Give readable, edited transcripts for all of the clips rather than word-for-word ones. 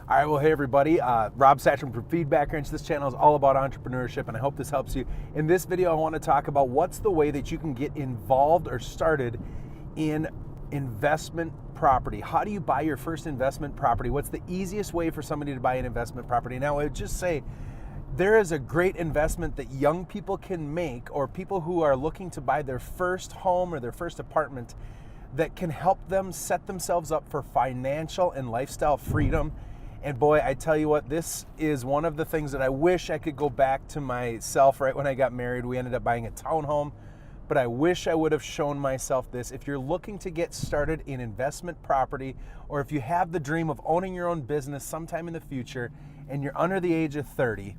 All right, well, hey everybody, Rob Satcham from Feedback Wrench. This channel is all about entrepreneurship, and I hope this helps you. In this video, I want to talk about what's the way that you can get involved or started in investment property. How do you buy your first investment property? What's the easiest way for somebody to buy an investment property? Now, I would just say there is a great investment that young people can make, or people who are looking to buy their first home or their first apartment, that can help them set themselves up for financial and lifestyle freedom. And boy, I tell you what, this is one of the things that I wish I could go back to myself right when I got married. We ended up buying a townhome, but I wish I would have shown myself this. If you're looking to get started in investment property, or if you have the dream of owning your own business sometime in the future and you're under the age of 30,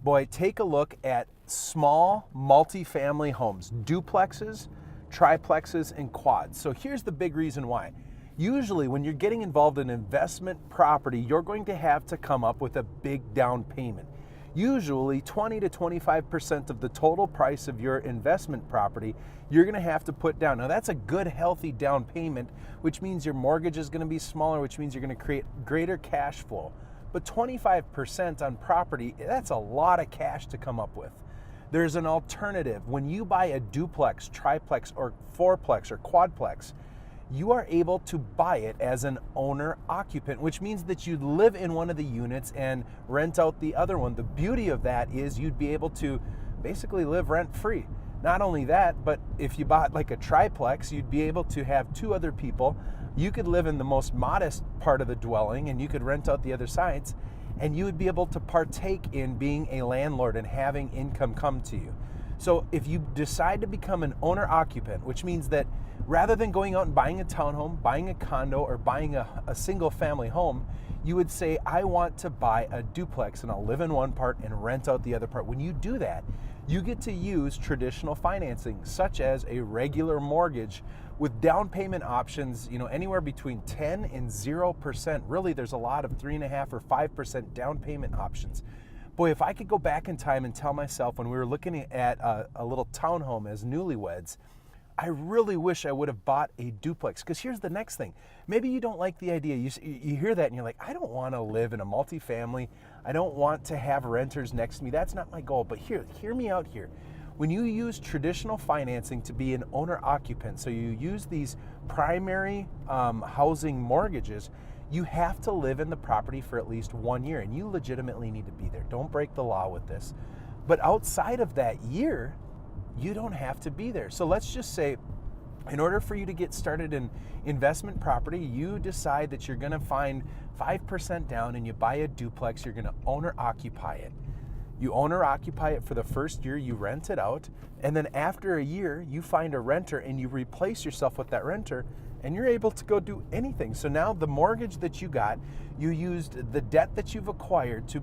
boy, take a look at small multifamily homes, duplexes, triplexes, and quads. So here's the big reason why. Usually when you're getting involved in investment property, you're going to have to come up with a big down payment. Usually 20 to 25% of the total price of your investment property, you're going to have to put down. Now that's a good, healthy down payment, which means your mortgage is going to be smaller, which means you're going to create greater cash flow. But 25% on property, that's a lot of cash to come up with. There's an alternative. When you buy a duplex, triplex, or fourplex, or quadplex, you are able to buy it as an owner-occupant, which means that you live in one of the units and rent out the other one. The beauty of that is you'd be able to basically live rent-free. Not only that, but if you bought like a triplex, you'd be able to have two other people. You could live in the most modest part of the dwelling and you could rent out the other sides, and you would be able to partake in being a landlord and having income come to you. So if you decide to become an owner-occupant, which means that rather than going out and buying a townhome, buying a condo, or buying a single family home, you would say, I want to buy a duplex and I'll live in one part and rent out the other part. When you do that, you get to use traditional financing, such as a regular mortgage with down payment options, anywhere between 10 and 0%. Really, there's a lot of 3.5% or 5% down payment options. Boy, if I could go back in time and tell myself when we were looking at a little townhome as newlyweds, I really wish I would have bought a duplex. Because here's the next thing. Maybe you don't like the idea. You hear that and you're like, I don't want to live in a multifamily. I don't want to have renters next to me. That's not my goal. But hear me out here. When you use traditional financing to be an owner-occupant, so you use these primary housing mortgages, you have to live in the property for at least 1 year, and you legitimately need to be there. Don't break the law with this. But outside of that year, you don't have to be there. So let's just say, in order for you to get started in investment property, you decide that you're gonna find 5% down and you buy a duplex, you're gonna owner-occupy it. You owner-occupy it for the first year, you rent it out, and then after a year, you find a renter and you replace yourself with that renter, and you're able to go do anything. So now the mortgage that you got, you used the debt that you've acquired to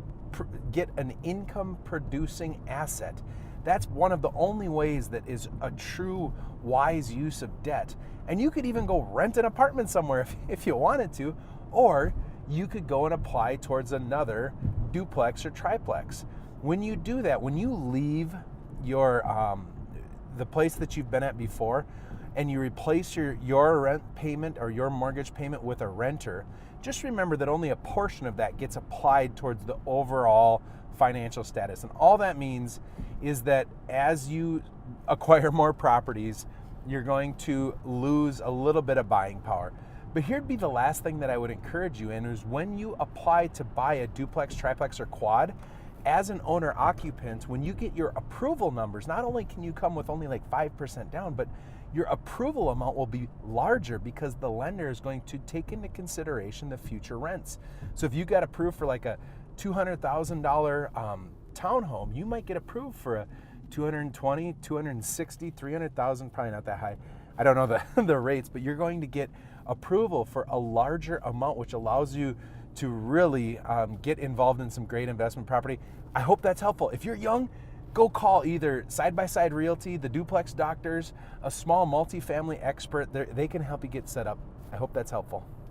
get an income-producing asset. That's one of the only ways that is a true wise use of debt. And you could even go rent an apartment somewhere if you wanted to, or you could go and apply towards another duplex or triplex. When you do that, when you leave your the place that you've been at before, and you replace your rent payment or your mortgage payment with a renter, just remember that only a portion of that gets applied towards the overall financial status. And all that means is that as you acquire more properties, you're going to lose a little bit of buying power. But here'd be the last thing that I would encourage you in, is when you apply to buy a duplex, triplex, or quad, as an owner-occupant, when you get your approval numbers, not only can you come with only like 5% down, but your approval amount will be larger because the lender is going to take into consideration the future rents. So if you got approved for like a $200,000 townhome, you might get approved for a 220, 260, 300,000, probably not that high. I don't know the rates, but you're going to get approval for a larger amount, which allows you to really get involved in some great investment property. I hope that's helpful. If you're young, go call either Side by Side Realty, the Duplex Doctors, a small multifamily expert. They can help you get set up. I hope that's helpful.